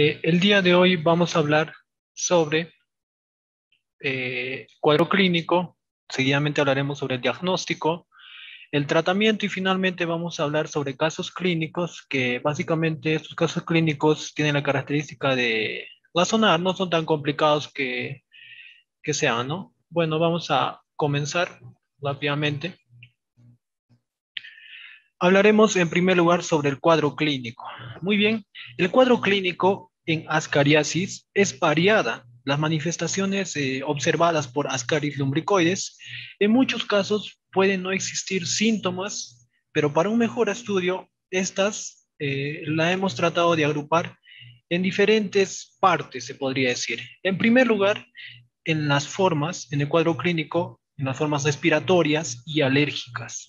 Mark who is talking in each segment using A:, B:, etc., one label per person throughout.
A: El día de hoy vamos a hablar sobre cuadro clínico, seguidamente hablaremos sobre el diagnóstico, el tratamiento y finalmente vamos a hablar sobre casos clínicos, que básicamente estos casos clínicos tienen la característica de razonar, no son tan complicados que sean, ¿no? Bueno, vamos a comenzar rápidamente. Hablaremos en primer lugar sobre el cuadro clínico. Muy bien, el cuadro clínico en ascariasis es variada. Las manifestaciones observadas por Ascaris lumbricoides, en muchos casos pueden no existir síntomas, pero para un mejor estudio, estas la hemos tratado de agrupar en diferentes partes, se podría decir. En primer lugar, en las formas, en el cuadro clínico, en las formas respiratorias y alérgicas.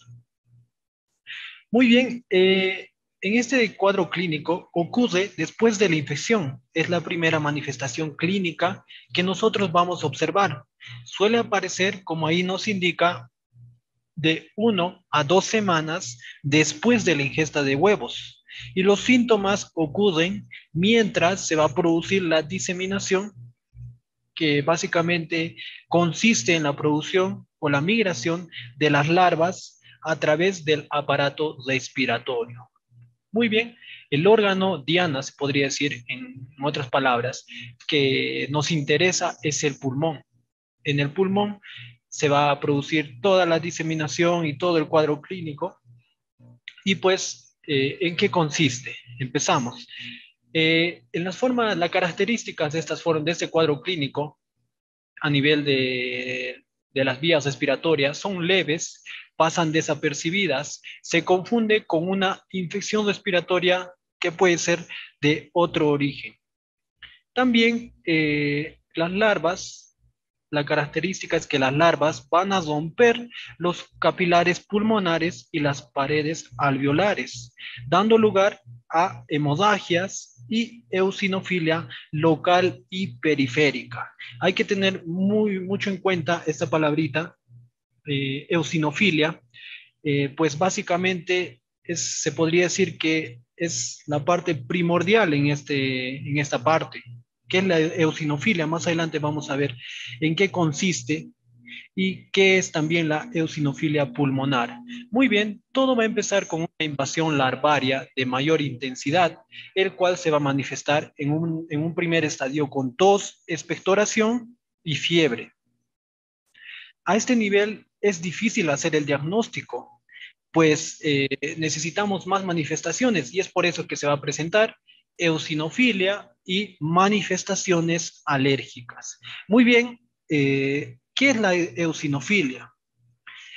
A: Muy bien, en este cuadro clínico ocurre después de la infección. Es la primera manifestación clínica que nosotros vamos a observar. Suele aparecer, como ahí nos indica, de 1 a 2 semanas después de la ingesta de huevos. Y los síntomas ocurren mientras se va a producir la diseminación, que básicamente consiste en la producción o la migración de las larvas a través del aparato respiratorio. Muy bien, el órgano diana, se podría decir en otras palabras, que nos interesa es el pulmón. En el pulmón se va a producir toda la diseminación y todo el cuadro clínico. Y pues, ¿en qué consiste? Empezamos. En las formas, las características de estas formas, de este cuadro clínico, a nivel de las vías respiratorias son leves, pasan desapercibidas, se confunde con una infección respiratoria que puede ser de otro origen. También las larvas, la característica es que las larvas van a romper los capilares pulmonares y las paredes alveolares, dando lugar a hemorragias y eosinofilia local y periférica. Hay que tener mucho en cuenta esta palabrita, eosinofilia, pues básicamente se podría decir que es la parte primordial en esta parte, que es la eosinofilia. Más adelante vamos a ver en qué consiste y qué es también la eosinofilia pulmonar. Muy bien, todo va a empezar con una invasión larvaria de mayor intensidad, el cual se va a manifestar en un primer estadio con tos, expectoración y fiebre. A este nivel es difícil hacer el diagnóstico, pues necesitamos más manifestaciones y es por eso que se va a presentar eosinofilia y manifestaciones alérgicas. Muy bien, ¿qué es la eosinofilia?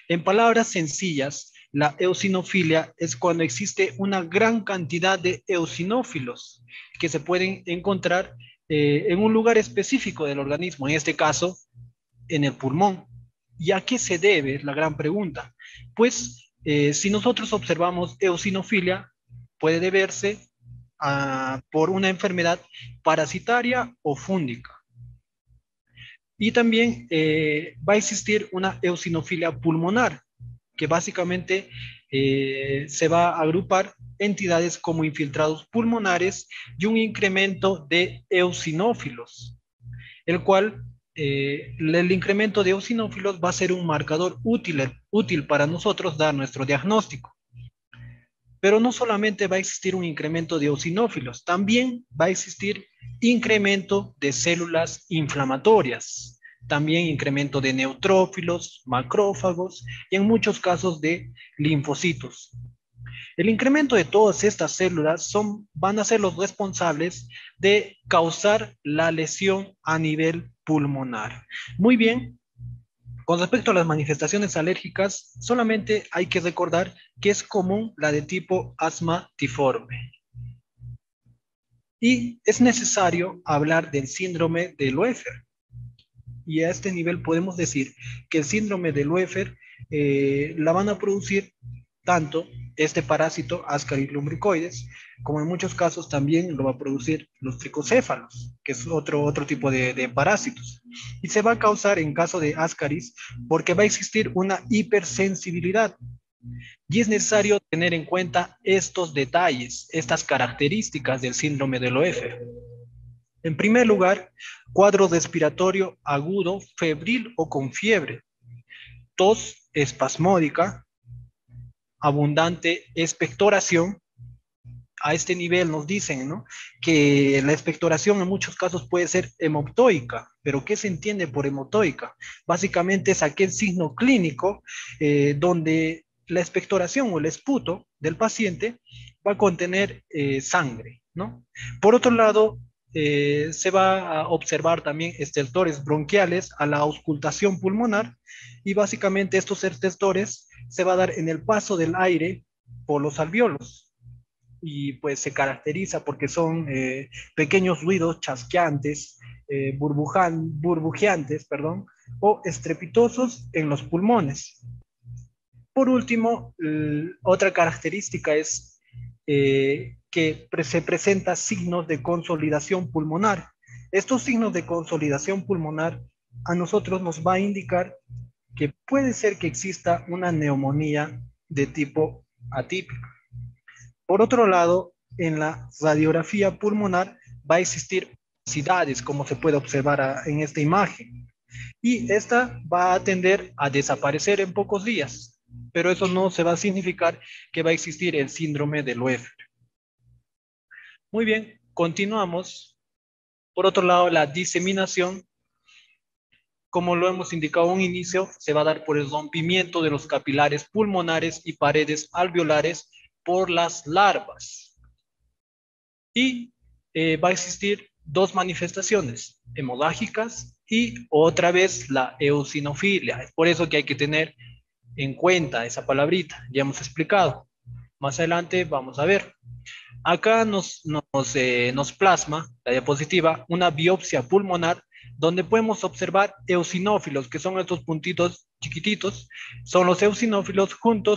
A: En palabras sencillas, la eosinofilia es cuando existe una gran cantidad de eosinófilos que se pueden encontrar en un lugar específico del organismo, en este caso, en el pulmón. ¿Y a qué se debe? Es la gran pregunta. Pues si nosotros observamos eosinofilia, puede deberse por una enfermedad parasitaria o fúngica. Y también va a existir una eosinofilia pulmonar, que básicamente se va a agrupar entidades como infiltrados pulmonares y un incremento de eosinófilos, el cual el incremento de eosinófilos va a ser un marcador útil para nosotros dar nuestro diagnóstico. Pero no solamente va a existir un incremento de eosinófilos, también va a existir incremento de células inflamatorias, también incremento de neutrófilos, macrófagos y en muchos casos de linfocitos. El incremento de todas estas células van a ser los responsables de causar la lesión a nivel pulmonar. Muy bien, con respecto a las manifestaciones alérgicas, solamente hay que recordar que es común la de tipo asma tiforme. Y es necesario hablar del síndrome de Loeffler. Y a este nivel podemos decir que el síndrome de Loeffler la van a producir tanto este parásito Ascaris lumbricoides, como en muchos casos también lo va a producir los tricocéfalos, que es otro tipo de parásitos. Y se va a causar en caso de Ascaris porque va a existir una hipersensibilidad. Y es necesario tener en cuenta estos detalles, estas características del síndrome de Loeffler. En primer lugar, cuadro respiratorio agudo, febril o con fiebre, tos espasmódica, abundante expectoración. A este nivel nos dicen, ¿no?, que la expectoración en muchos casos puede ser hemoptoica, pero ¿qué se entiende por hemoptoica? Básicamente es aquel signo clínico donde la expectoración o el esputo del paciente va a contener sangre, ¿no? Por otro lado, se va a observar también estertores bronquiales a la auscultación pulmonar y básicamente estos estertores se va a dar en el paso del aire por los alvéolos y pues se caracteriza porque son pequeños ruidos chasqueantes, burbujeantes, perdón, o estrepitosos en los pulmones. Por último, otra característica es que se presenta signos de consolidación pulmonar. Estos signos de consolidación pulmonar a nosotros nos va a indicar que puede ser que exista una neumonía de tipo atípico. Por otro lado, en la radiografía pulmonar va a existir opacidades, como se puede observar en esta imagen, y esta va a tender a desaparecer en pocos días, pero eso no se va a significar que va a existir el síndrome de Loeffler. Muy bien, continuamos. Por otro lado, la diseminación, como lo hemos indicado a un inicio, se va a dar por el rompimiento de los capilares pulmonares y paredes alveolares por las larvas. Y va a existir dos manifestaciones, hemorrágicas y otra vez la eosinofilia. Es por eso que hay que tener en cuenta esa palabrita, ya hemos explicado. Más adelante vamos a ver. Acá nos plasma la diapositiva una biopsia pulmonar donde podemos observar eosinófilos, que son estos puntitos chiquititos, son los eosinófilos junto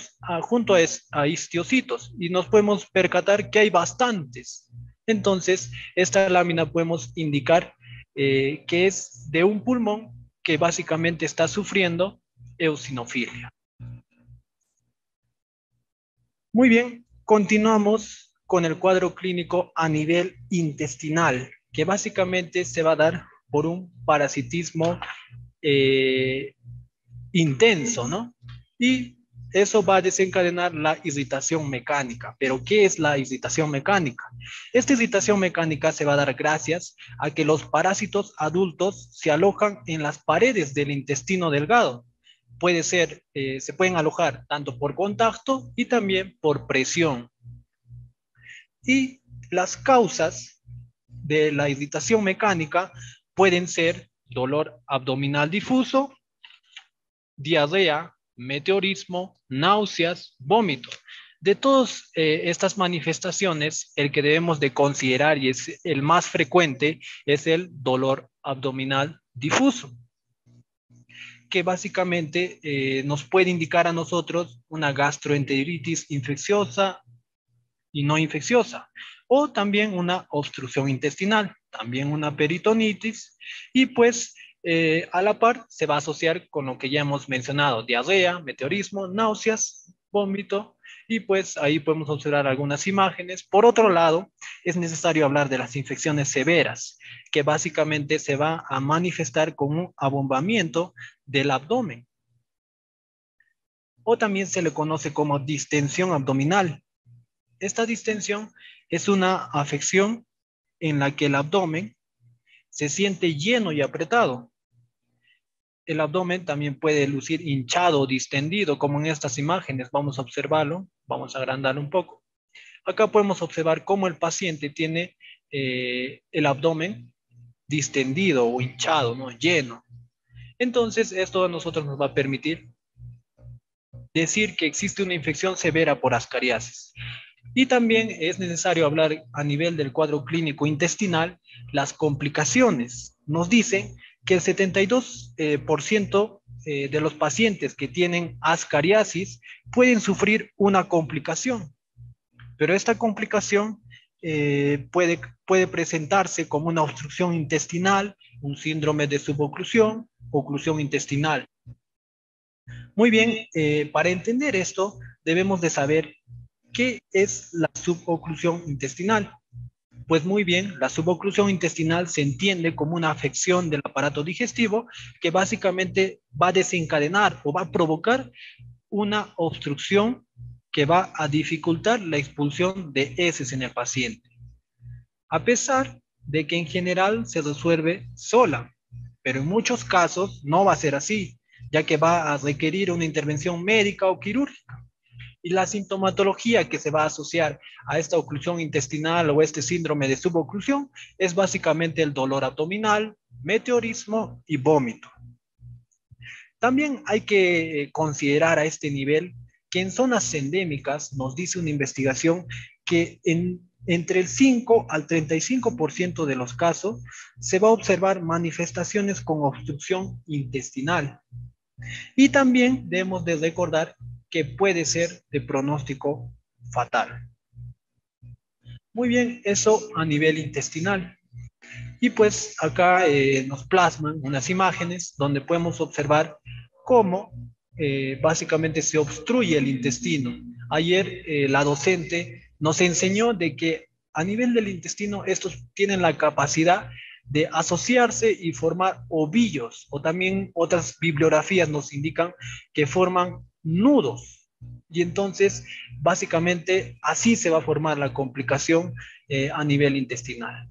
A: a histiocitos, y nos podemos percatar que hay bastantes. Entonces, esta lámina podemos indicar que es de un pulmón que básicamente está sufriendo eosinofilia. Muy bien, continuamos con el cuadro clínico a nivel intestinal, que básicamente se va a dar por un parasitismo eh, intenso, ¿no? Y eso va a desencadenar la irritación mecánica. ¿Pero qué es la irritación mecánica? Esta irritación mecánica se va a dar gracias a que los parásitos adultos se alojan en las paredes del intestino delgado. Se pueden alojar tanto por contacto y también por presión. Y las causas de la irritación mecánica pueden ser dolor abdominal difuso, diarrea, meteorismo, náuseas, vómito. De todas estas manifestaciones, el que debemos de considerar y es el más frecuente es el dolor abdominal difuso, que básicamente nos puede indicar a nosotros una gastroenteritis infecciosa y no infecciosa, o también una obstrucción intestinal, también una peritonitis, y pues a la par se va a asociar con lo que ya hemos mencionado, diarrea, meteorismo, náuseas, vómito, y pues ahí podemos observar algunas imágenes. Por otro lado, es necesario hablar de las infecciones severas, que básicamente se va a manifestar con un abombamiento del abdomen, o también se le conoce como distensión abdominal. Esta distensión es una afección en la que el abdomen se siente lleno y apretado. El abdomen también puede lucir hinchado o distendido, como en estas imágenes. Vamos a observarlo, vamos a agrandarlo un poco. Acá podemos observar cómo el paciente tiene el abdomen distendido o hinchado, ¿no?, lleno. Entonces, esto a nosotros nos va a permitir decir que existe una infección severa por ascariasis. Y también es necesario hablar a nivel del cuadro clínico intestinal, las complicaciones. Nos dicen que el 72% de los pacientes que tienen ascariasis pueden sufrir una complicación, pero esta complicación puede presentarse como una obstrucción intestinal, un síndrome de suboclusión, oclusión intestinal. Muy bien, para entender esto, debemos de saber qué es la suboclusión intestinal. Pues muy bien, la suboclusión intestinal se entiende como una afección del aparato digestivo que básicamente va a desencadenar o va a provocar una obstrucción que va a dificultar la expulsión de heces en el paciente, a pesar de que en general se resuelve sola, pero en muchos casos no va a ser así, ya que va a requerir una intervención médica o quirúrgica. Y la sintomatología que se va a asociar a esta oclusión intestinal o este síndrome de suboclusión es básicamente el dolor abdominal, meteorismo y vómito. También hay que considerar a este nivel que en zonas endémicas nos dice una investigación que entre el 5 al 35% de los casos se va a observar manifestaciones con obstrucción intestinal. Y también debemos de recordar que puede ser de pronóstico fatal. Muy bien, eso a nivel intestinal. Y pues acá nos plasman unas imágenes donde podemos observar cómo básicamente se obstruye el intestino. Ayer la docente nos enseñó de que a nivel del intestino estos tienen la capacidad de asociarse y formar ovillos, o también otras bibliografías nos indican que forman nudos. Y entonces, básicamente, así se va a formar la complicación a nivel intestinal.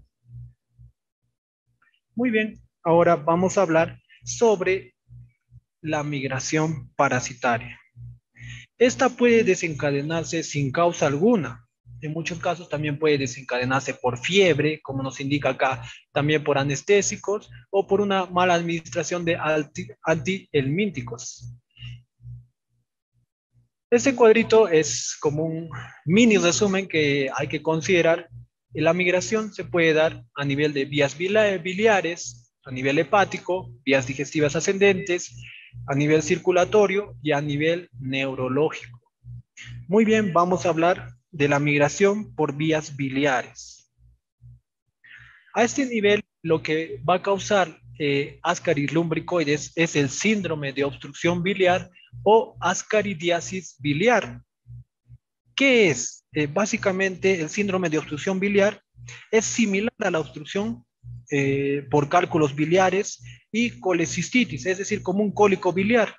A: Muy bien, ahora vamos a hablar sobre la migración parasitaria. Esta puede desencadenarse sin causa alguna. En muchos casos también puede desencadenarse por fiebre, como nos indica acá, también por anestésicos o por una mala administración de antihelmínticos. Este cuadrito es como un mini resumen que hay que considerar. La migración se puede dar a nivel de vías biliares, a nivel hepático, vías digestivas ascendentes, a nivel circulatorio y a nivel neurológico. Muy bien, vamos a hablar de la migración por vías biliares. A este nivel, lo que va a causar Ascaris lumbricoides es el síndrome de obstrucción biliar o ascaridiasis biliar. ¿Qué es? Básicamente, el síndrome de obstrucción biliar es similar a la obstrucción por cálculos biliares y colecistitis, es decir, como un cólico biliar.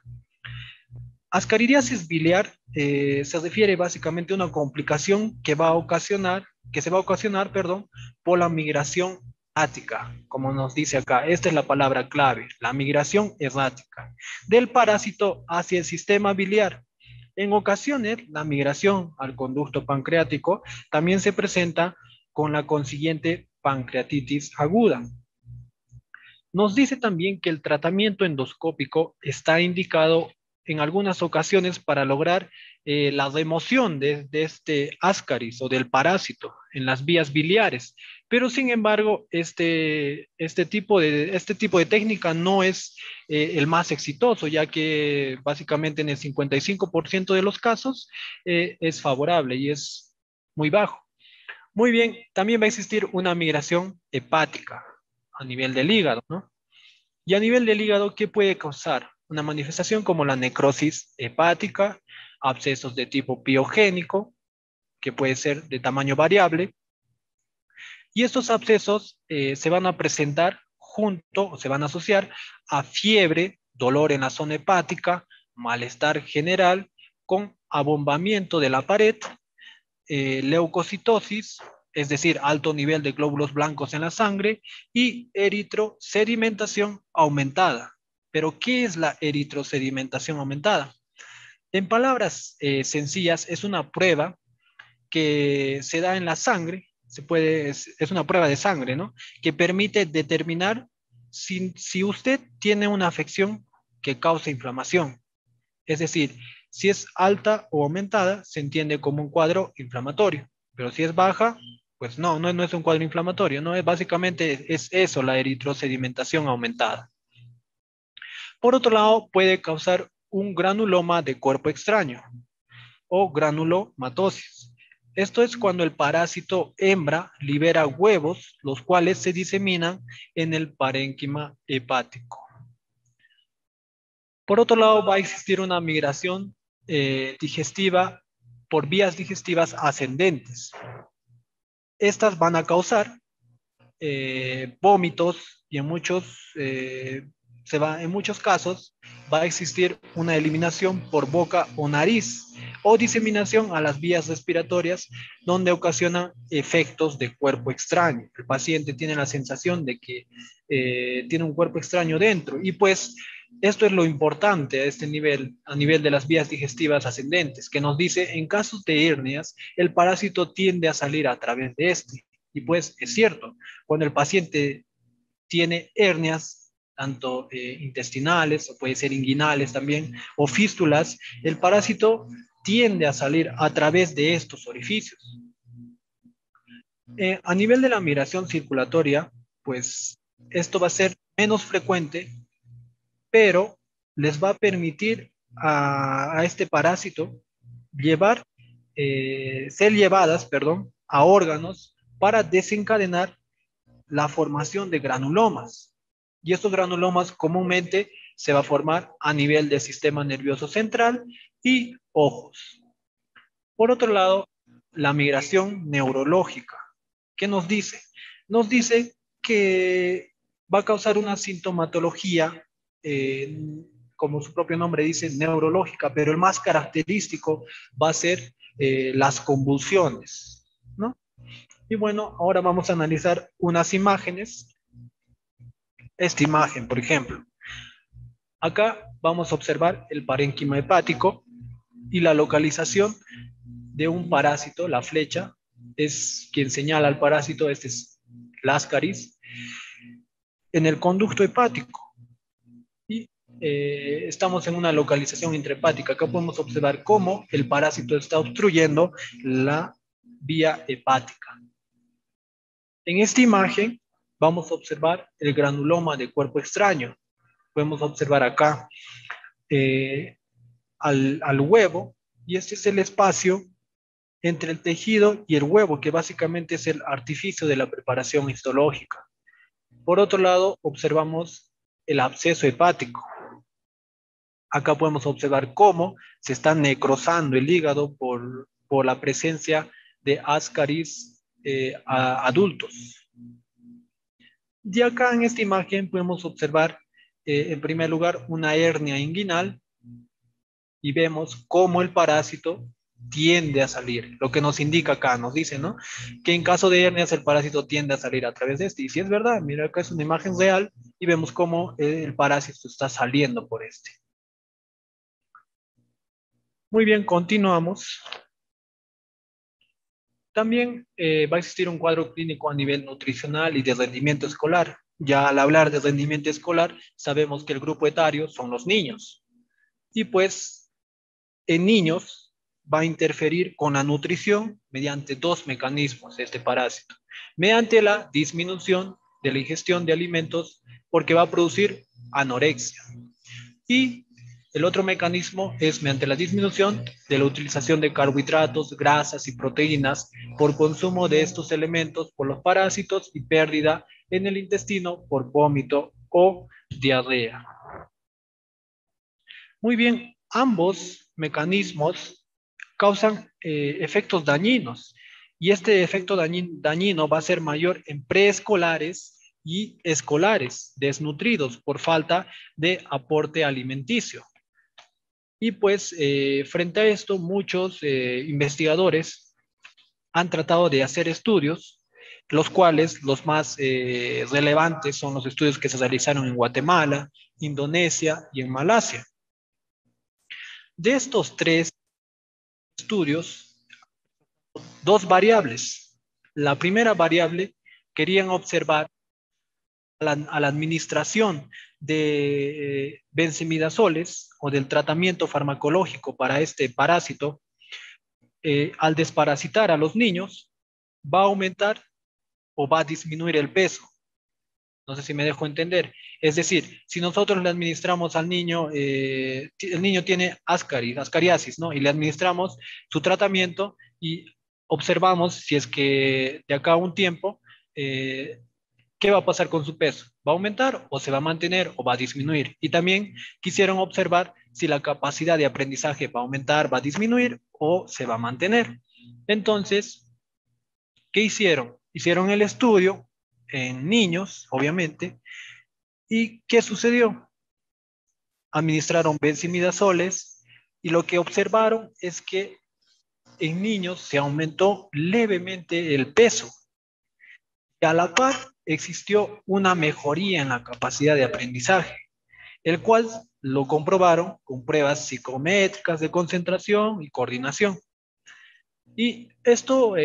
A: Ascaridiasis biliar se refiere básicamente a una complicación que se va a ocasionar, perdón, por la migración ática, como nos dice acá. Esta es la palabra clave, la migración errática del parásito hacia el sistema biliar. En ocasiones, la migración al conducto pancreático también se presenta con la consiguiente pancreatitis aguda. Nos dice también que el tratamiento endoscópico está indicado en algunas ocasiones para lograr la remoción de este ascaris o del parásito en las vías biliares. Pero sin embargo, este tipo de técnica no es el más exitoso, ya que básicamente en el 55% de los casos es favorable y es muy bajo. Muy bien, también va a existir una migración hepática a nivel del hígado, ¿no? Y a nivel del hígado, ¿qué puede causar? Una manifestación como la necrosis hepática, abscesos de tipo piogénico, que puede ser de tamaño variable, y estos abscesos se van a presentar junto o se van a asociar a fiebre, dolor en la zona hepática, malestar general, con abombamiento de la pared, leucocitosis, es decir, alto nivel de glóbulos blancos en la sangre, y eritrosedimentación aumentada. Pero, ¿qué es la eritrosedimentación aumentada? En palabras sencillas, es una prueba que se da en la sangre, es una prueba de sangre, ¿no? Que permite determinar si usted tiene una afección que causa inflamación. Es decir, si es alta o aumentada, se entiende como un cuadro inflamatorio. Pero si es baja, pues no es un cuadro inflamatorio, no es básicamente es eso, la eritrosedimentación aumentada. Por otro lado, puede causar un granuloma de cuerpo extraño o granulomatosis. Esto es cuando el parásito hembra libera huevos, los cuales se diseminan en el parénquima hepático. Por otro lado, va a existir una migración digestiva por vías digestivas ascendentes. Estas van a causar vómitos y en muchos casos va a existir una eliminación por boca o nariz o diseminación a las vías respiratorias donde ocasiona efectos de cuerpo extraño. El paciente tiene la sensación de que tiene un cuerpo extraño dentro y pues esto es lo importante a este nivel, a nivel de las vías digestivas ascendentes, que nos dice en casos de hernias, el parásito tiende a salir a través de este. Y pues es cierto, cuando el paciente tiene hernias, tanto intestinales, o puede ser inguinales también, o fístulas, el parásito tiende a salir a través de estos orificios. A nivel de la migración circulatoria, pues esto va a ser menos frecuente, pero les va a permitir a este parásito llevar, ser llevadas, perdón, a órganos para desencadenar la formación de granulomas. Y estos granulomas comúnmente se va a formar a nivel del sistema nervioso central y ojos. Por otro lado, la migración neurológica. ¿Qué nos dice? Nos dice que va a causar una sintomatología, eh, como su propio nombre dice, neurológica, pero el más característico va a ser las convulsiones, ¿no? Y bueno, ahora vamos a analizar unas imágenes. Esta imagen, por ejemplo. Acá vamos a observar el parénquima hepático y la localización de un parásito, la flecha, es quien señala al parásito, este es Láscaris, en el conducto hepático. Y estamos en una localización intrahepática. Acá podemos observar cómo el parásito está obstruyendo la vía hepática. En esta imagen vamos a observar el granuloma de cuerpo extraño. Podemos observar acá al huevo, y este es el espacio entre el tejido y el huevo, que básicamente es el artificio de la preparación histológica. Por otro lado, observamos el absceso hepático. Acá podemos observar cómo se está necrosando el hígado por la presencia de Ascaris adultos. Y acá en esta imagen podemos observar, en primer lugar, una hernia inguinal y vemos cómo el parásito tiende a salir. Lo que nos indica acá, nos dice, ¿no? Que en caso de hernias el parásito tiende a salir a través de este. Y si es verdad, mira, acá es una imagen real y vemos cómo el parásito está saliendo por este. Muy bien, continuamos. También va a existir un cuadro clínico a nivel nutricional y de rendimiento escolar. Ya al hablar de rendimiento escolar, sabemos que el grupo etario son los niños. Y pues en niños va a interferir con la nutrición mediante dos mecanismos este parásito. Mediante la disminución de la ingestión de alimentos porque va a producir anorexia. Y el otro mecanismo es mediante la disminución de la utilización de carbohidratos, grasas y proteínas por consumo de estos elementos por los parásitos y pérdida en el intestino por vómito o diarrea. Muy bien, ambos mecanismos causan efectos dañinos y este efecto dañino va a ser mayor en preescolares y escolares desnutridos por falta de aporte alimenticio. Y pues frente a esto, muchos investigadores han tratado de hacer estudios, los cuales los más relevantes son los estudios que se realizaron en Guatemala, Indonesia y en Malasia. De estos tres estudios, dos variables. La primera variable querían observar a la administración de benzimidazoles o del tratamiento farmacológico para este parásito, al desparasitar a los niños, va a aumentar o va a disminuir el peso. No sé si me dejo entender. Es decir, si nosotros le administramos al niño, el niño tiene ascariasis, ¿no? Y le administramos su tratamiento y observamos si es que de acá a un tiempo, ¿qué va a pasar con su peso? ¿Va a aumentar o se va a mantener o va a disminuir? Y también quisieron observar si la capacidad de aprendizaje va a aumentar, va a disminuir o se va a mantener. Entonces, ¿Qué hicieron? Hicieron el estudio en niños, obviamente, ¿y qué sucedió? Administraron benzimidazoles y lo que observaron es que en niños se aumentó levemente el peso y a la par existió una mejoría en la capacidad de aprendizaje, el cual lo comprobaron con pruebas psicométricas de concentración y coordinación. Y esto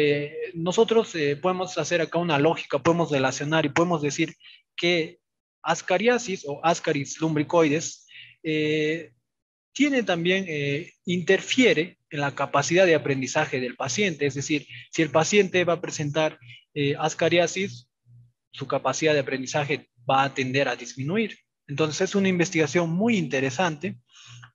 A: nosotros podemos hacer acá una lógica, podemos relacionar y podemos decir que ascariasis o Ascaris lumbricoides eh, tiene también, interfiere en la capacidad de aprendizaje del paciente. Es decir, si el paciente va a presentar ascariasis, su capacidad de aprendizaje va a tender a disminuir. Entonces es una investigación muy interesante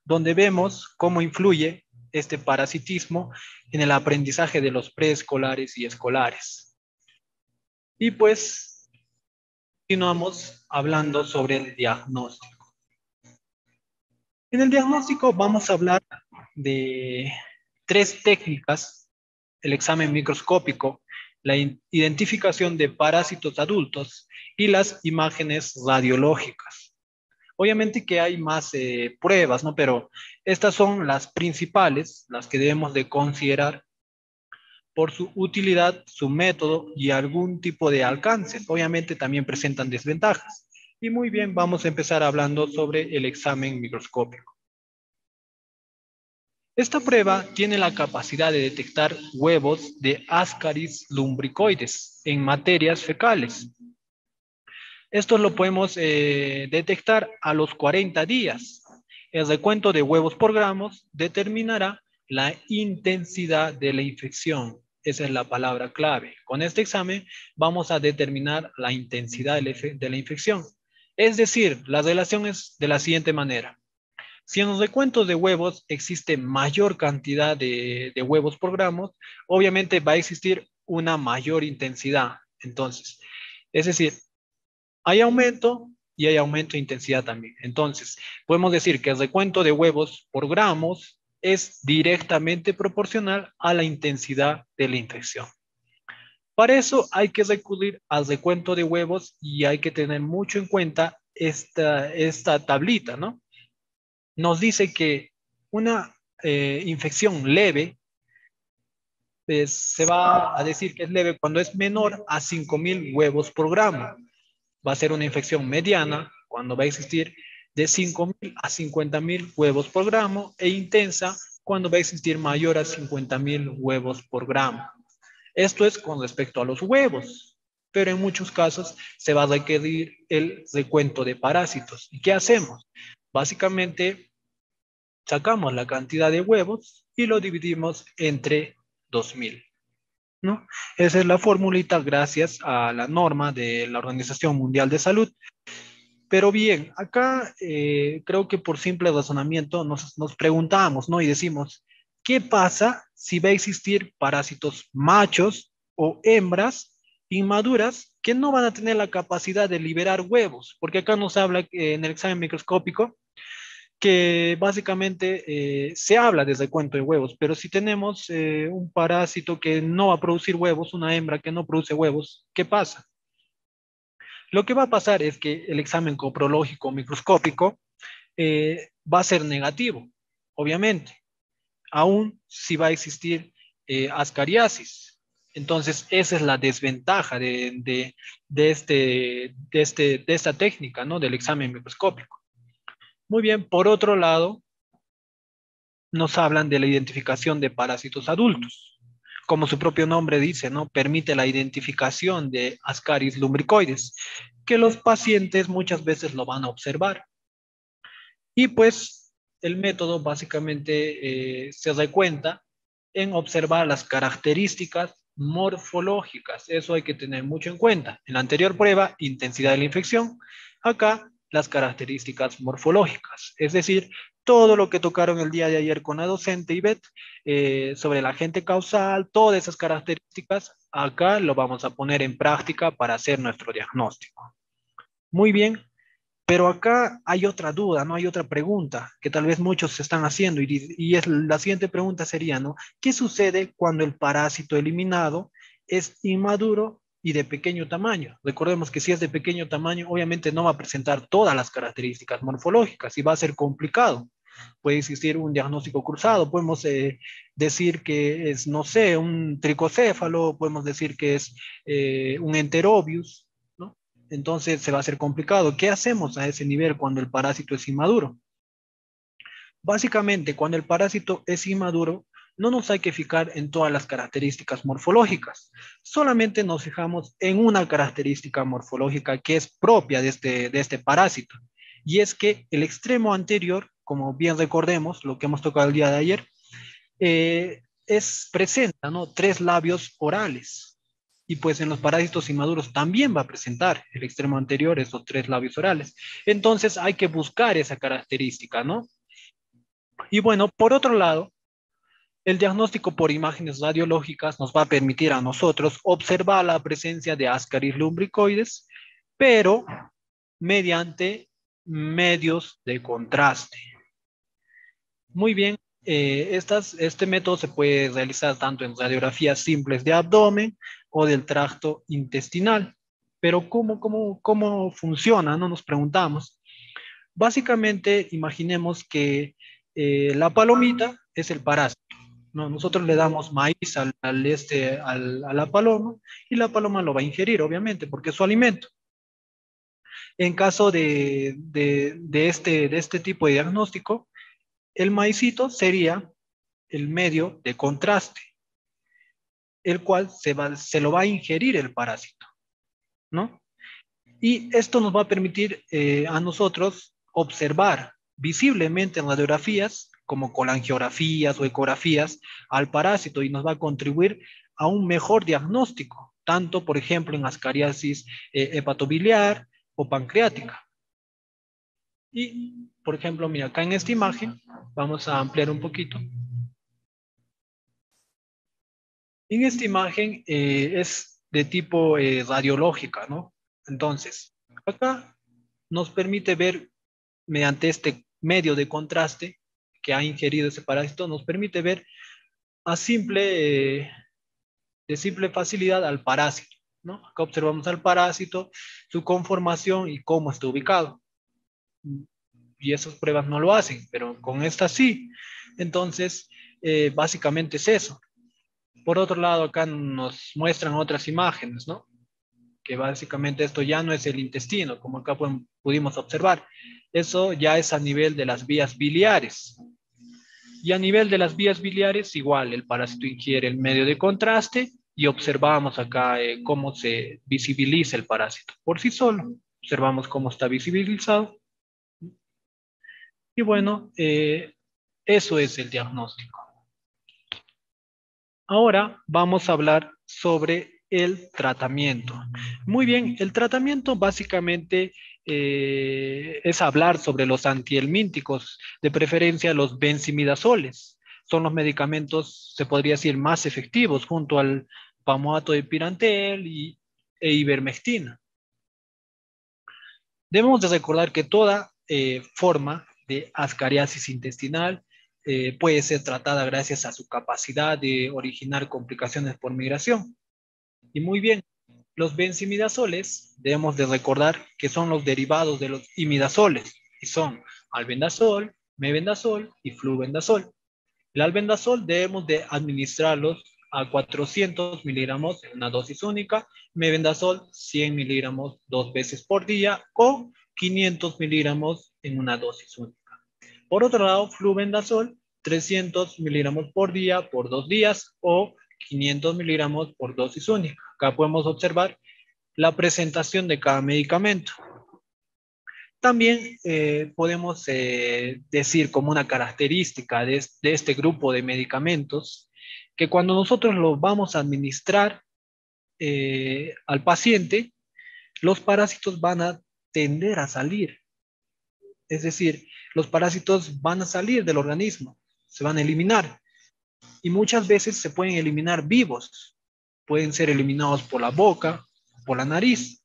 A: donde vemos cómo influye este parasitismo en el aprendizaje de los preescolares y escolares. Y pues continuamos hablando sobre el diagnóstico. En el diagnóstico vamos a hablar de tres técnicas: el examen microscópico, la identificación de parásitos adultos y las imágenes radiológicas. Obviamente que hay más pruebas, ¿no? Pero estas son las principales, las que debemos de considerar por su utilidad, su método y algún tipo de alcance. Obviamente también presentan desventajas. Y muy bien, vamos a empezar hablando sobre el examen microscópico. Esta prueba tiene la capacidad de detectar huevos de Ascaris lumbricoides en materias fecales. Esto lo podemos detectar a los 40 días. El recuento de huevos por gramos determinará la intensidad de la infección. Esa es la palabra clave. Con este examen vamos a determinar la intensidad de la infección. Es decir, la relación es de la siguiente manera. Si en los recuentos de huevos existe mayor cantidad de huevos por gramos, obviamente va a existir una mayor intensidad. Entonces, es decir, hay aumento y hay aumento de intensidad también. Entonces, podemos decir que el recuento de huevos por gramos es directamente proporcional a la intensidad de la infección. Para eso hay que recurrir al recuento de huevos y hay que tener mucho en cuenta esta tablita, ¿no? Nos dice que una infección leve se va a decir que es leve cuando es menor a 5.000 huevos por gramo. Va a ser una infección mediana cuando va a existir de 5.000 a 50.000 huevos por gramo e intensa cuando va a existir mayor a 50.000 huevos por gramo. Esto es con respecto a los huevos, pero en muchos casos se va a requerir el recuento de parásitos. ¿Y qué hacemos? Básicamente sacamos la cantidad de huevos y lo dividimos entre 2.000, ¿no? Esa es la formulita gracias a la norma de la Organización Mundial de Salud. Pero bien, acá creo que por simple razonamiento nos preguntamos, ¿no? Y decimos, ¿qué pasa si va a existir parásitos machos o hembras inmaduras que no van a tener la capacidad de liberar huevos? Porque acá nos habla en el examen microscópico que básicamente se habla de recuento de huevos, pero si tenemos un parásito que no va a producir huevos, una hembra que no produce huevos, ¿qué pasa? Lo que va a pasar es que el examen coprológico microscópico va a ser negativo, obviamente, aún si va a existir ascariasis. Entonces, esa es la desventaja de esta técnica, ¿no? Del examen microscópico. Muy bien, por otro lado, nos hablan de la identificación de parásitos adultos. Como su propio nombre dice, ¿no? Permite la identificación de Ascaris lumbricoides, que los pacientes muchas veces lo van a observar. Y pues el método básicamente se recuenta en observar las características morfológicas. Eso hay que tener mucho en cuenta. En la anterior prueba, intensidad de la infección. Acá, las características morfológicas. Es decir, todo lo que tocaron el día de ayer con la docente Ivette sobre el agente causal, todas esas características, acá lo vamos a poner en práctica para hacer nuestro diagnóstico. Muy bien, pero acá hay otra duda, ¿no? Hay otra pregunta que tal vez muchos se están haciendo y es la siguiente pregunta sería, ¿no? ¿Qué sucede cuando el parásito eliminado es inmaduro y de pequeño tamaño. Recordemos que si es de pequeño tamaño, obviamente no va a presentar todas las características morfológicas y va a ser complicado. Puede existir un diagnóstico cruzado, podemos decir que es, no sé, un tricocéfalo, podemos decir que es un enterobius, ¿no? Entonces se va a hacer complicado. ¿Qué hacemos a ese nivel cuando el parásito es inmaduro? Básicamente, cuando el parásito es inmaduro, no nos hay que fijar en todas las características morfológicas, solamente nos fijamos en una característica morfológica que es propia de este parásito, y es que el extremo anterior, como bien recordemos, lo que hemos tocado el día de ayer, presenta, ¿no?, tres labios orales. Y pues en los parásitos inmaduros también va a presentar el extremo anterior, esos tres labios orales. Entonces hay que buscar esa característica, ¿no? Y bueno, por otro lado, el diagnóstico por imágenes radiológicas nos va a permitir a nosotros observar la presencia de Ascaris lumbricoides, pero mediante medios de contraste. Muy bien, este método se puede realizar tanto en radiografías simples de abdomen o del tracto intestinal. Pero ¿cómo funciona? No nos preguntamos. Básicamente, imaginemos que la palomita es el parásito, ¿no? Nosotros le damos maíz a la paloma y la paloma lo va a ingerir, obviamente, porque es su alimento. En caso de este tipo de diagnóstico, el maicito sería el medio de contraste, el cual se lo va a ingerir el parásito, ¿no? Y esto nos va a permitir a nosotros observar visiblemente en radiografías, como colangiografías o ecografías, al parásito y nos va a contribuir a un mejor diagnóstico, tanto, por ejemplo, en ascariasis hepatobiliar o pancreática. Y, por ejemplo, mira, acá en esta imagen, vamos a ampliar un poquito. En esta imagen es de tipo radiológica, ¿no? Entonces, acá nos permite ver mediante este medio de contraste que ha ingerido ese parásito, nos permite ver a de simple facilidad al parásito, ¿no? Acá observamos al parásito, su conformación y cómo está ubicado. Y esas pruebas no lo hacen, pero con esta sí. Entonces, básicamente es eso. Por otro lado, acá nos muestran otras imágenes, ¿no? Que básicamente esto ya no es el intestino, como acá pudimos observar. Eso ya es a nivel de las vías biliares. Y a nivel de las vías biliares, igual, el parásito ingiere el medio de contraste y observamos acá cómo se visibiliza el parásito por sí solo. Observamos cómo está visibilizado. Y bueno, eso es el diagnóstico. Ahora vamos a hablar sobre el tratamiento. Muy bien, el tratamiento básicamente es hablar sobre los antihelmínticos, de preferencia los benzimidazoles. Son los medicamentos, se podría decir, más efectivos junto al palmoato de pirantel e ivermectina. Debemos de recordar que toda forma de ascariasis intestinal puede ser tratada gracias a su capacidad de originar complicaciones por migración. Y muy bien, los benzimidazoles debemos de recordar que son los derivados de los imidazoles y son albendazol, mebendazol y flubendazol. El albendazol debemos de administrarlos a 400 miligramos en una dosis única, mebendazol 100 miligramos 2 veces por día o 500 miligramos en una dosis única. Por otro lado, flubendazol 300 miligramos por día por 2 días o 500 miligramos por dosis única. Acá podemos observar la presentación de cada medicamento. También podemos decir como una característica de este grupo de medicamentos que cuando nosotros los vamos a administrar al paciente, los parásitos van a tender a salir. Es decir, los parásitos van a salir del organismo, se van a eliminar. Y muchas veces se pueden eliminar vivos. Pueden ser eliminados por la boca, por la nariz.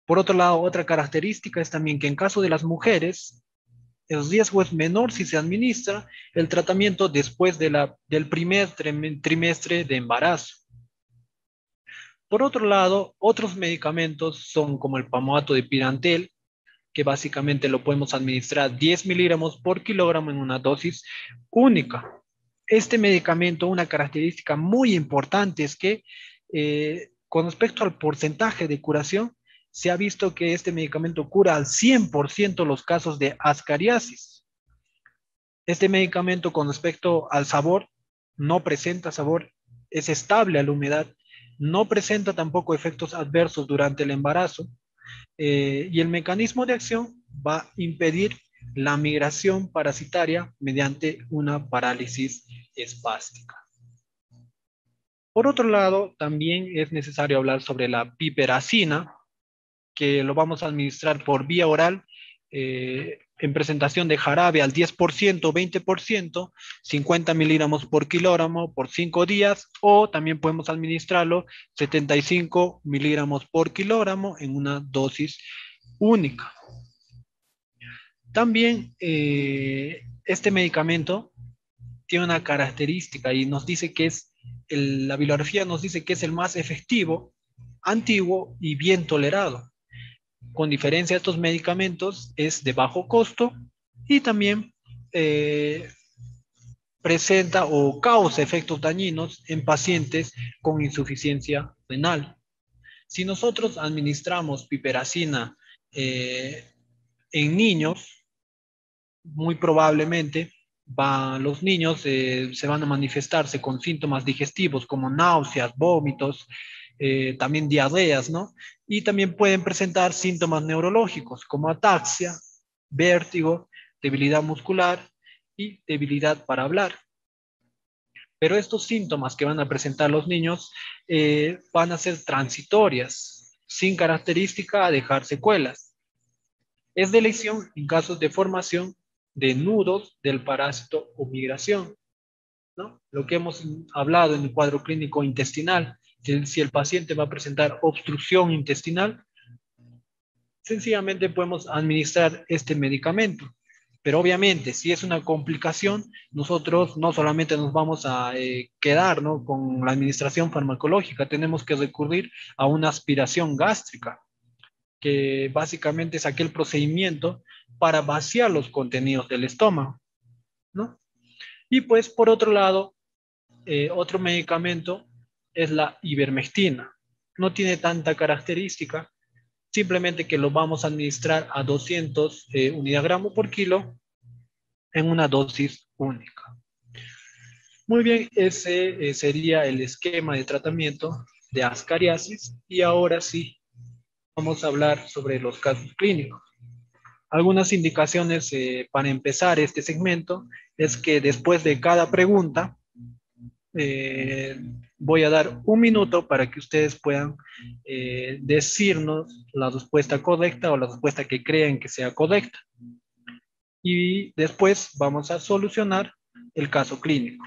A: Por otro lado, otra característica es también que en caso de las mujeres, el riesgo es menor si se administra el tratamiento después del primer trimestre de embarazo. Por otro lado, otros medicamentos son como el pamato de pirantel, que básicamente lo podemos administrar 10 miligramos por kilogramo en una dosis única. Este medicamento, una característica muy importante es que con respecto al porcentaje de curación, se ha visto que este medicamento cura al 100% los casos de ascariasis. Este medicamento con respecto al sabor, no presenta sabor, es estable a la humedad, no presenta tampoco efectos adversos durante el embarazo, y el mecanismo de acción va a impedir la migración parasitaria mediante una parálisis espástica. Por otro lado, también es necesario hablar sobre la piperacina, que lo vamos a administrar por vía oral en presentación de jarabe al 10%, 20%, 50 miligramos por kilogramo por 5 días, o también podemos administrarlo 75 miligramos por kilogramo en una dosis única. También este medicamento tiene una característica y nos dice que es, la bibliografía nos dice que es el más efectivo, antiguo y bien tolerado. Con diferencia de estos medicamentos, es de bajo costo y también eh, presenta o causa efectos dañinos en pacientes con insuficiencia renal. Si nosotros administramos piperacina eh, en niños, muy probablemente los niños se van a manifestarse con síntomas digestivos como náuseas, vómitos, también diarreas, ¿no? Y también pueden presentar síntomas neurológicos como ataxia, vértigo, debilidad muscular y debilidad para hablar. Pero estos síntomas que van a presentar los niños van a ser transitorias, sin característica a dejar secuelas. Es de elección en casos de formación de nudos del parásito o migración, ¿no? Lo que hemos hablado en el cuadro clínico intestinal, que si el paciente va a presentar obstrucción intestinal, sencillamente podemos administrar este medicamento. Pero obviamente, si es una complicación, nosotros no solamente nos vamos a quedar, ¿no?, con la administración farmacológica, tenemos que recurrir a una aspiración gástrica, que básicamente es aquel procedimiento para vaciar los contenidos del estómago, ¿no? Y pues por otro lado, otro medicamento es la ivermectina. No tiene tanta característica, simplemente que lo vamos a administrar a 200 unidades gramo por kilo en una dosis única. Muy bien, ese sería el esquema de tratamiento de ascariasis y ahora sí vamos a hablar sobre los casos clínicos. Algunas indicaciones para empezar este segmento es que después de cada pregunta eh, voy a dar un minuto para que ustedes puedan decirnos la respuesta correcta o la respuesta que creen que sea correcta. Y después vamos a solucionar el caso clínico.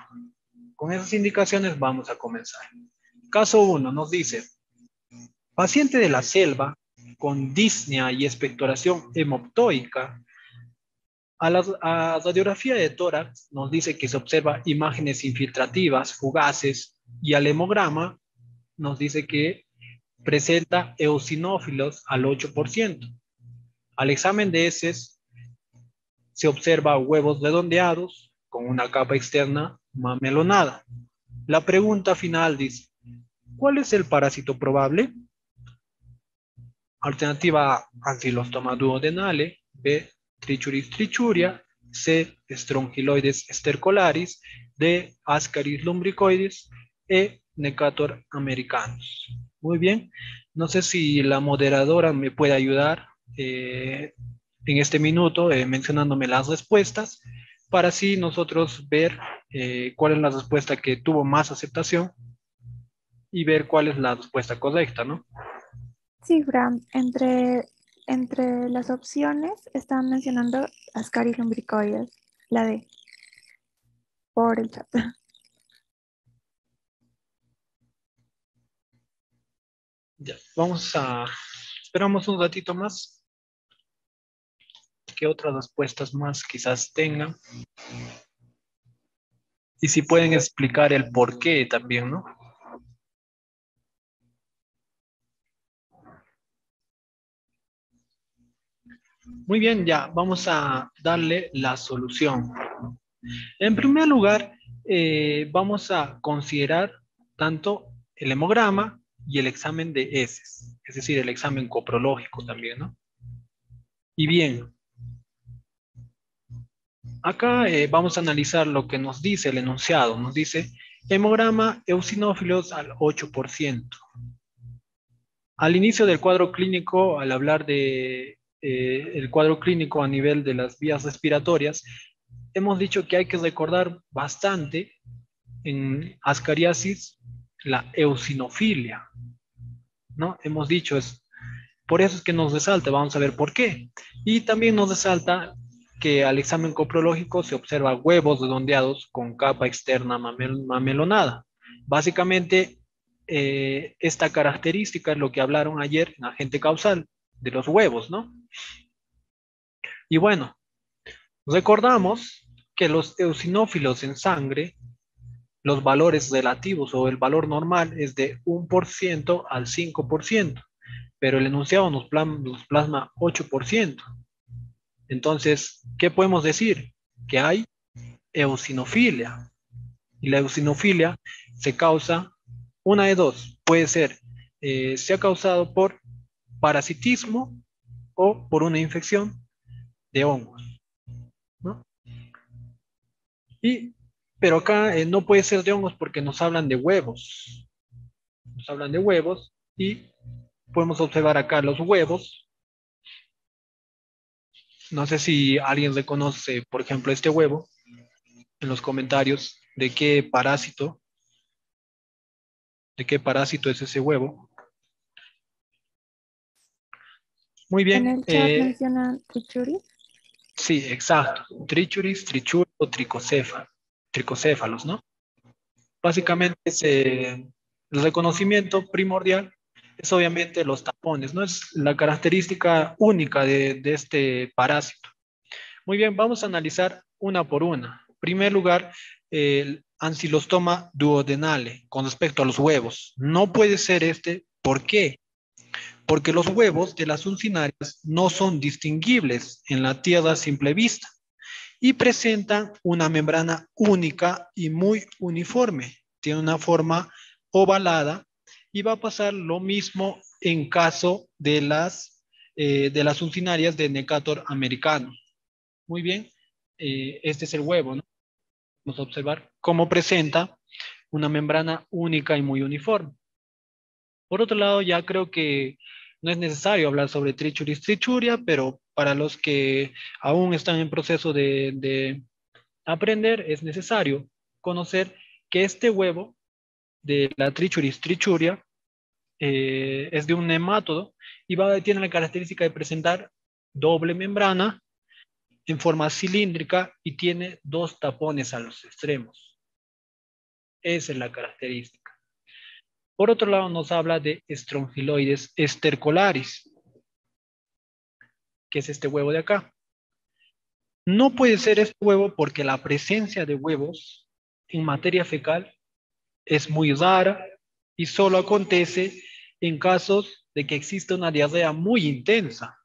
A: Con esas indicaciones vamos a comenzar. Caso 1 nos dice, paciente de la selva con disnea y expectoración hemoptoica. A radiografía de tórax nos dice que se observa imágenes infiltrativas, fugaces, y al hemograma nos dice que presenta eosinófilos al 8%. Al examen de heces se observa huevos redondeados con una capa externa mamelonada. La pregunta final dice, ¿cuál es el parásito probable? Alternativa A, Ancylostoma duodenale, B, Trichuris trichuria, C, Strongyloides stercolaris, D, Ascaris lumbricoides, E, Necator americanus. Muy bien, no sé si la moderadora me puede ayudar en este minuto mencionándome las respuestas para así nosotros ver cuál es la respuesta que tuvo más aceptación y ver cuál es la respuesta correcta, ¿no?
B: Sí, Bram, entre las opciones están mencionando Ascaris lumbricoides, la D, por el chat.
A: Ya, esperamos un ratito más, que otras respuestas más quizás tengan. Y si pueden explicar el por qué también, ¿no? Muy bien, ya vamos a darle la solución. En primer lugar, vamos a considerar tanto el hemograma y el examen de heces, es decir, el examen coprológico también, ¿no? Y bien, acá vamos a analizar lo que nos dice el enunciado. Nos dice hemograma eosinófilos al 8%. Al inicio del cuadro clínico, al hablar de el cuadro clínico a nivel de las vías respiratorias, hemos dicho que hay que recordar bastante en ascariasis la eosinofilia, ¿no? Hemos dicho, por eso es que nos resalta, vamos a ver por qué. Y también nos resalta que al examen coprológico se observa huevos redondeados con capa externa mamelonada. Básicamente, esta característica es lo que hablaron ayer en agente causal de los huevos, ¿no? Y bueno, recordamos que los eosinófilos en sangre, los valores relativos o el valor normal es de 1% al 5%, pero el enunciado nos plasma 8%. Entonces, ¿qué podemos decir? Que hay eosinofilia. Y la eosinofilia se causa, una de dos, puede ser, se ha causado por parasitismo o por una infección de hongos, ¿no? Y, pero acá no puede ser de hongos porque nos hablan de huevos. Nos hablan de huevos y podemos observar acá los huevos. No sé si alguien reconoce, por ejemplo, este huevo en los comentarios de qué parásito es ese huevo. Muy
B: En
A: bien,
B: el chat mencionan trichuri.
A: sí, exacto. Trichuris, trichur o tricocéfalos, ¿no? Básicamente el reconocimiento primordial es obviamente los tapones, ¿no? Es la característica única de este parásito. Muy bien, vamos a analizar una por una. En primer lugar, el ancilostoma duodenale con respecto a los huevos. No puede ser este, ¿por qué? Porque los huevos de las uncinarias no son distinguibles en la tierra a simple vista y presentan una membrana única y muy uniforme. Tiene una forma ovalada y va a pasar lo mismo en caso de las uncinarias de Necator americano. Muy bien, este es el huevo, ¿no? Vamos a observar cómo presenta una membrana única y muy uniforme. Por otro lado, ya creo que no es necesario hablar sobre Trichuris trichuria, pero para los que aún están en proceso de aprender, es necesario conocer que este huevo de la Trichuris trichuria es de un nemátodo y tiene la característica de presentar doble membrana en forma cilíndrica y tiene dos tapones a los extremos. Esa es la característica. Por otro lado, nos habla de estrongiloides estercolaris, que es este huevo de acá. No puede ser este huevo porque la presencia de huevos en materia fecal es muy rara y solo acontece en casos de que exista una diarrea muy intensa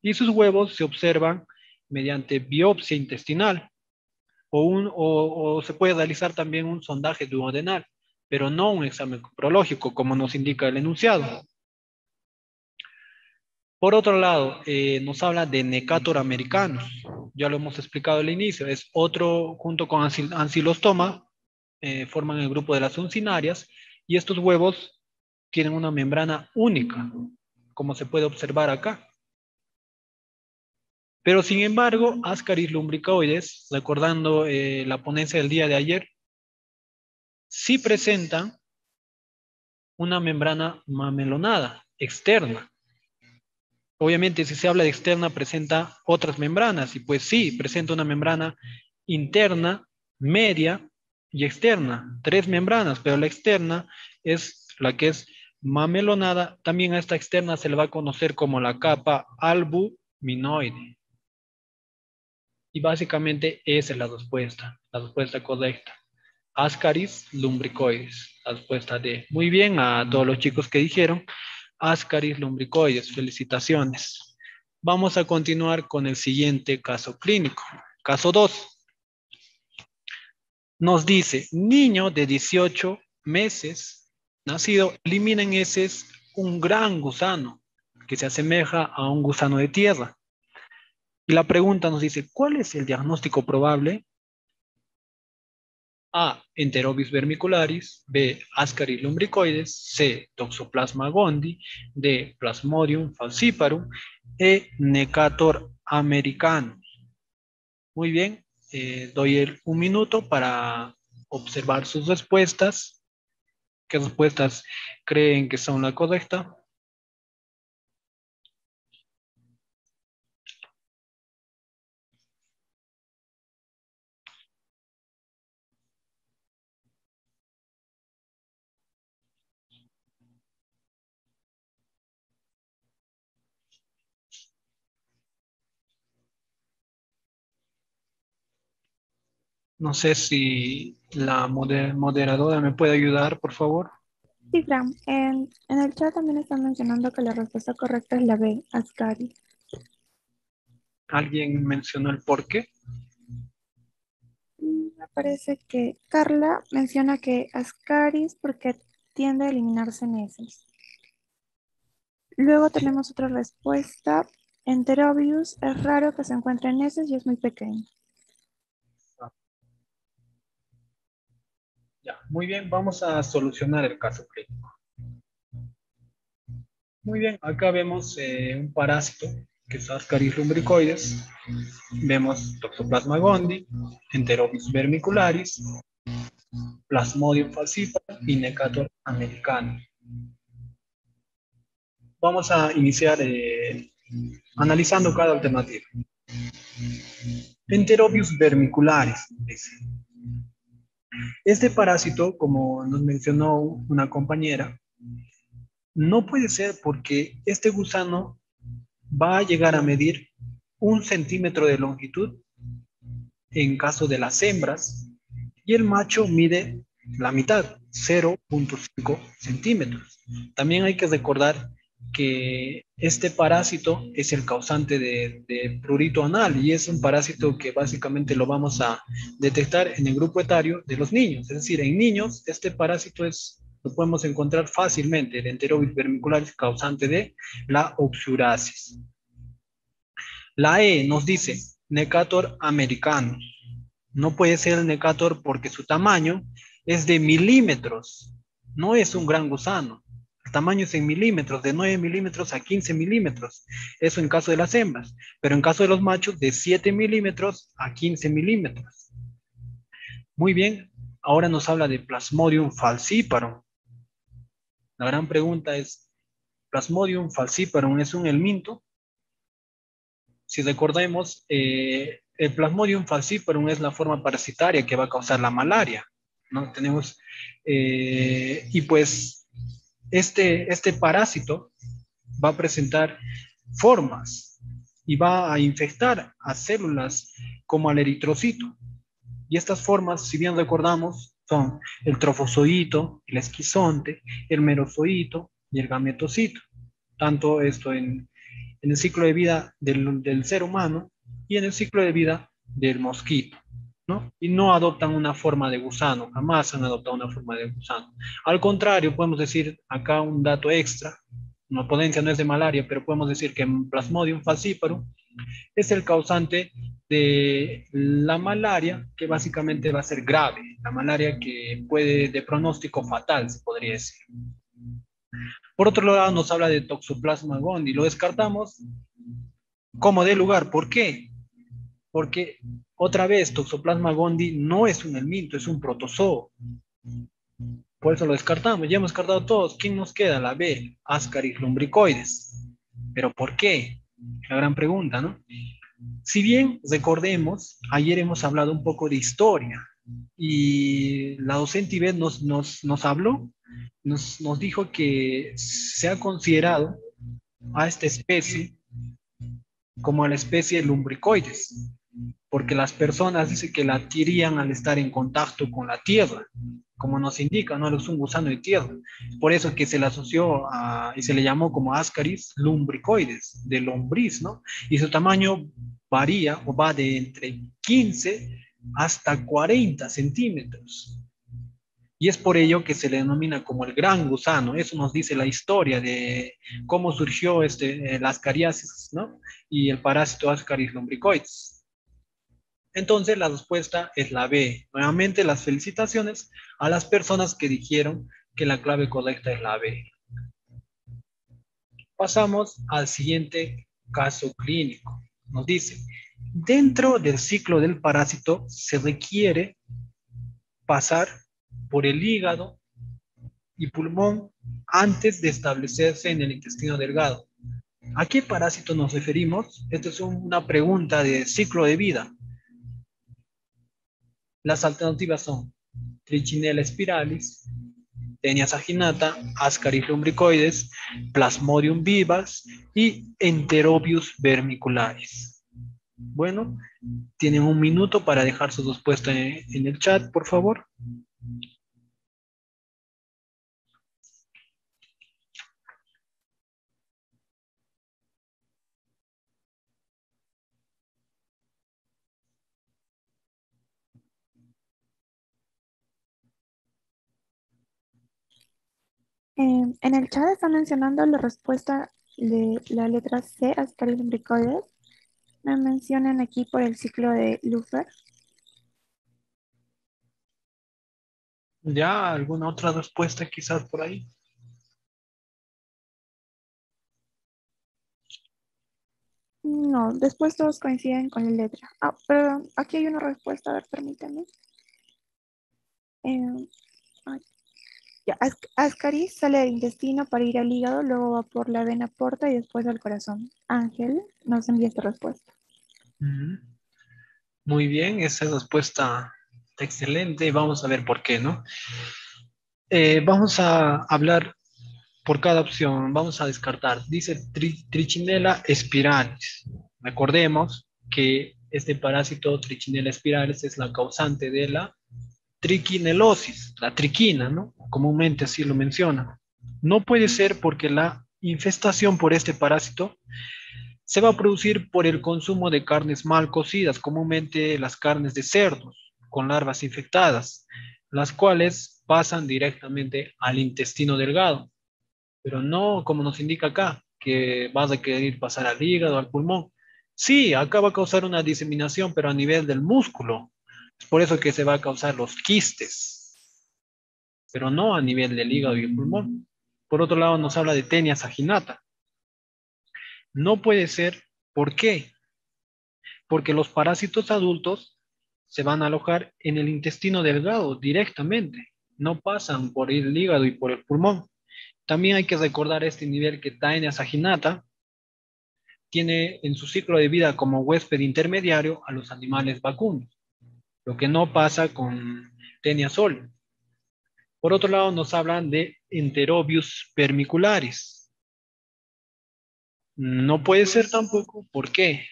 A: y sus huevos se observan mediante biopsia intestinal o se puede realizar también un sondaje duodenal, pero no un examen coprológico como nos indica el enunciado. Por otro lado, nos habla de Necator americanos. Ya lo hemos explicado al inicio. Es otro, junto con ancilostoma, forman el grupo de las uncinarias y estos huevos tienen una membrana única, como se puede observar acá. Pero sin embargo, Ascaris lumbricoides, recordando la ponencia del día de ayer, sí presentan una membrana mamelonada externa. Obviamente, si se habla de externa, presenta otras membranas, y pues sí, presenta una membrana interna, media y externa, tres membranas, pero la externa es la que es mamelonada. También a esta externa se le va a conocer como la capa albuminoide. Y básicamente esa es la respuesta correcta. Ascaris lumbricoides, la respuesta D. Muy bien a todos los chicos que dijeron Ascaris lumbricoides, felicitaciones. Vamos a continuar con el siguiente caso clínico. Caso 2. Nos dice, niño de 18 meses, nacido, elimina en heces un gran gusano que se asemeja a un gusano de tierra. Y la pregunta nos dice, ¿cuál es el diagnóstico probable? A. Enterobius vermicularis. B. Ascaris lumbricoides. C. Toxoplasma gondii. D. Plasmodium falciparum. E. Necator americanus. Muy bien, doy un minuto para observar sus respuestas. ¿Qué respuestas creen que son la correcta? No sé si la moderadora me puede ayudar, por favor.
B: Sí, Fran, en el chat también están mencionando que la respuesta correcta es la B, Ascari.
A: ¿Alguien mencionó el por qué?
B: Me parece que Carla menciona que Ascaris porque tiende a eliminarse en heces. Luego tenemos otra respuesta. Enterobius es raro que se encuentre en heces y es muy pequeño.
A: Ya, muy bien, vamos a solucionar el caso clínico. Muy bien, acá vemos un parásito que es Ascaris lumbricoides. Vemos Toxoplasma gondii, Enterobius vermicularis, Plasmodium falciparum y Necator americanus. Vamos a iniciar analizando cada alternativa. Enterobius vermicularis, dice. Este parásito, como nos mencionó una compañera, no puede ser porque este gusano va a llegar a medir 1 centímetro de longitud en caso de las hembras y el macho mide la mitad, 0,5 centímetros. También hay que recordar que este parásito es el causante de prurito anal y es un parásito que básicamente lo vamos a detectar en el grupo etario de los niños. Es decir, en niños este parásito lo podemos encontrar fácilmente, el Enterobius vermicularis causante de la oxurasis. La E nos dice Necator americanus. No puede ser el Necator porque su tamaño es de milímetros. No es un gran gusano. El tamaño es en milímetros, de 9 milímetros a 15 milímetros. Eso en caso de las hembras. Pero en caso de los machos, de 7 milímetros a 15 milímetros. Muy bien. Ahora nos habla de Plasmodium falciparum. La gran pregunta es, ¿Plasmodium falciparum es un helminto? Si recordemos, el Plasmodium falciparum es la forma parasitaria que va a causar la malaria, ¿no? Tenemos, y pues este parásito va a presentar formas y va a infectar a células como al eritrocito. Y estas formas, si bien recordamos, son el trofozoito, el esquizonte, el merozoito y el gametocito. Tanto esto en el ciclo de vida del ser humano y en el ciclo de vida del mosquito, ¿no? Y no adoptan una forma de gusano, jamás han adoptado una forma de gusano. Al contrario, podemos decir acá un dato extra, una ponencia no es de malaria, pero podemos decir que Plasmodium falciparum es el causante de la malaria, que básicamente va a ser grave, la malaria que puede de pronóstico fatal, se podría decir. Por otro lado, nos habla de Toxoplasma gondii. Lo descartamos como de lugar. ¿Por qué? Porque otra vez, Toxoplasma gondii no es un helminto, es un protozoo. Por eso lo descartamos. Ya hemos descartado todos. ¿Quién nos queda? La B, Ascaris lumbricoides. ¿Pero por qué? La gran pregunta, ¿no? Si bien recordemos, ayer hemos hablado un poco de historia y la docente Ivette nos habló, nos dijo que se ha considerado a esta especie como a la especie lumbricoides, porque las personas dicen que la adquirían al estar en contacto con la tierra. como nos indica, ¿no? Es un gusano de tierra. Por eso que se le asoció y se le llamó como Ascaris lumbricoides, de lombriz, ¿no? Y su tamaño varía o va de entre 15 hasta 40 centímetros. Y es por ello que se le denomina como el gran gusano. Eso nos dice la historia de cómo surgió la ascariasis, ¿no? Y el parásito Ascaris lumbricoides. Entonces la respuesta es la B. Nuevamente las felicitaciones a las personas que dijeron que la clave correcta es la B. Pasamos al siguiente caso clínico. Nos dice, dentro del ciclo del parásito se requiere pasar por el hígado y pulmón antes de establecerse en el intestino delgado. ¿A qué parásito nos referimos? Esta es una pregunta de ciclo de vida. Las alternativas son Trichinella spiralis, Tenia saginata, Ascaris lumbricoides, Plasmodium vivax y Enterobius vermicularis. Bueno, tienen un minuto para dejar su respuesta en el chat, por favor.
B: En el chat están mencionando la respuesta de la letra C, Ascaris lumbricoides. Me mencionan aquí por el ciclo de Luffer.
A: ¿Ya alguna otra respuesta quizás por ahí?
B: No, después todos coinciden con la letra. Ah, pero aquí hay una respuesta, a ver, permítanme. Eh, ay, ya, Ascaris sale del intestino para ir al hígado, luego va por la vena porta y después al corazón. Ángel nos envía esta respuesta.
A: Muy bien, esa respuesta está excelente. Vamos a ver por qué, ¿no? Vamos a hablar por cada opción, vamos a descartar. Dice Trichinella spiralis. Recordemos que este parásito Trichinella spiralis es la causante de la triquinelosis, la triquina, ¿no? Comúnmente así lo menciona. No puede ser porque la infestación por este parásito se va a producir por el consumo de carnes mal cocidas, comúnmente las carnes de cerdos con larvas infectadas, las cuales pasan directamente al intestino delgado, pero no como nos indica acá, que vas a querer pasar al hígado, al pulmón. Sí, acá va a causar una diseminación, pero a nivel del músculo. Es por eso que se va a causar los quistes, pero no a nivel del hígado y el pulmón. Por otro lado, nos habla de tenia saginata. No puede ser. ¿Por qué? Porque los parásitos adultos se van a alojar en el intestino delgado directamente, no pasan por el hígado y por el pulmón. También hay que recordar este nivel que Taenia saginata tiene en su ciclo de vida como huésped intermediario a los animales vacunos, lo que no pasa con Tenia sol. Por otro lado, nos hablan de Enterobius vermicularis. No puede ser tampoco. ¿Por qué?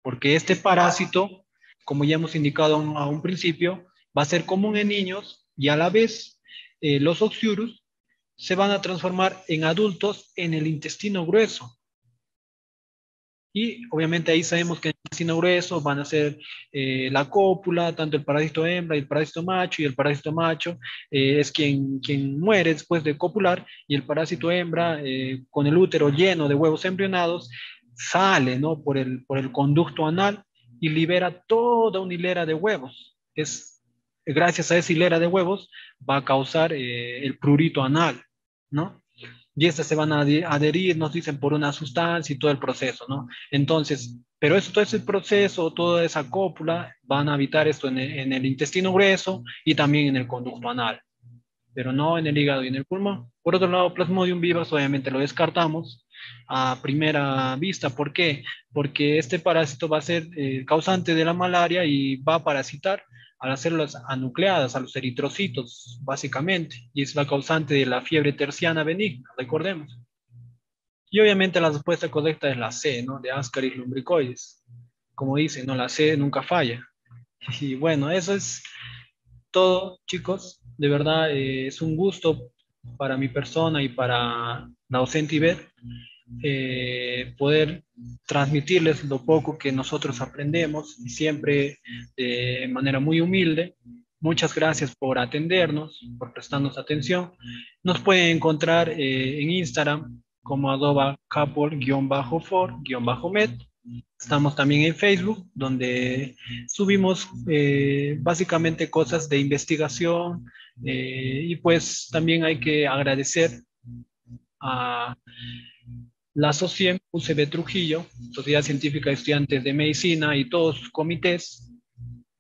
A: Porque este parásito, como ya hemos indicado a un principio, va a ser común en niños y a la vez los oxiurus se van a transformar en adultos en el intestino grueso. Y obviamente ahí sabemos que en el intestino grueso van a ser la cópula, tanto el parásito hembra y el parásito macho, y el parásito macho es quien muere después de copular, y el parásito hembra, con el útero lleno de huevos embrionados, sale, ¿no? por el conducto anal y libera toda una hilera de huevos. Gracias a esa hilera de huevos va a causar el prurito anal, ¿no? Y estas se van a adherir, nos dicen, por una sustancia y todo el proceso, ¿no? Entonces, pero eso, todo ese proceso, toda esa cópula, van a habitar esto en el intestino grueso y también en el conducto anal, pero no en el hígado y en el pulmón. Por otro lado, Plasmodium vivax obviamente lo descartamos a primera vista. ¿Por qué? Porque este parásito va a ser causante de la malaria y va a parasitar a las células anucleadas, a los eritrocitos, básicamente, y es la causante de la fiebre terciana benigna, recordemos. Y obviamente la respuesta correcta es la C, ¿no? De Ascaris lumbricoides. Como dicen, ¿no? La C nunca falla. Y bueno, eso es todo, chicos. De verdad, es un gusto para mi persona y para la docente Iber poder transmitirles lo poco que nosotros aprendemos y siempre de manera muy humilde. Muchas gracias por atendernos, por prestarnos atención. Nos pueden encontrar en Instagram como capol-for-med. Estamos también en Facebook, donde subimos básicamente cosas de investigación y pues también hay que agradecer a la SOCIEM, UCB Trujillo, Sociedad Científica de Estudiantes de Medicina y todos sus comités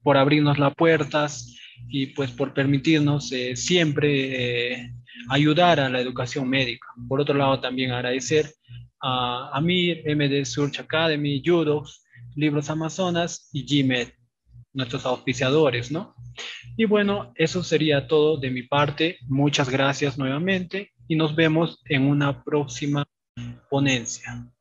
A: por abrirnos las puertas y pues por permitirnos siempre ayudar a la educación médica. Por otro lado, también agradecer a AMIR, MD Search Academy, Judox, Libros Amazonas y GMED, nuestros auspiciadores, ¿no? Y bueno, eso sería todo de mi parte. Muchas gracias nuevamente y nos vemos en una próxima ponencia.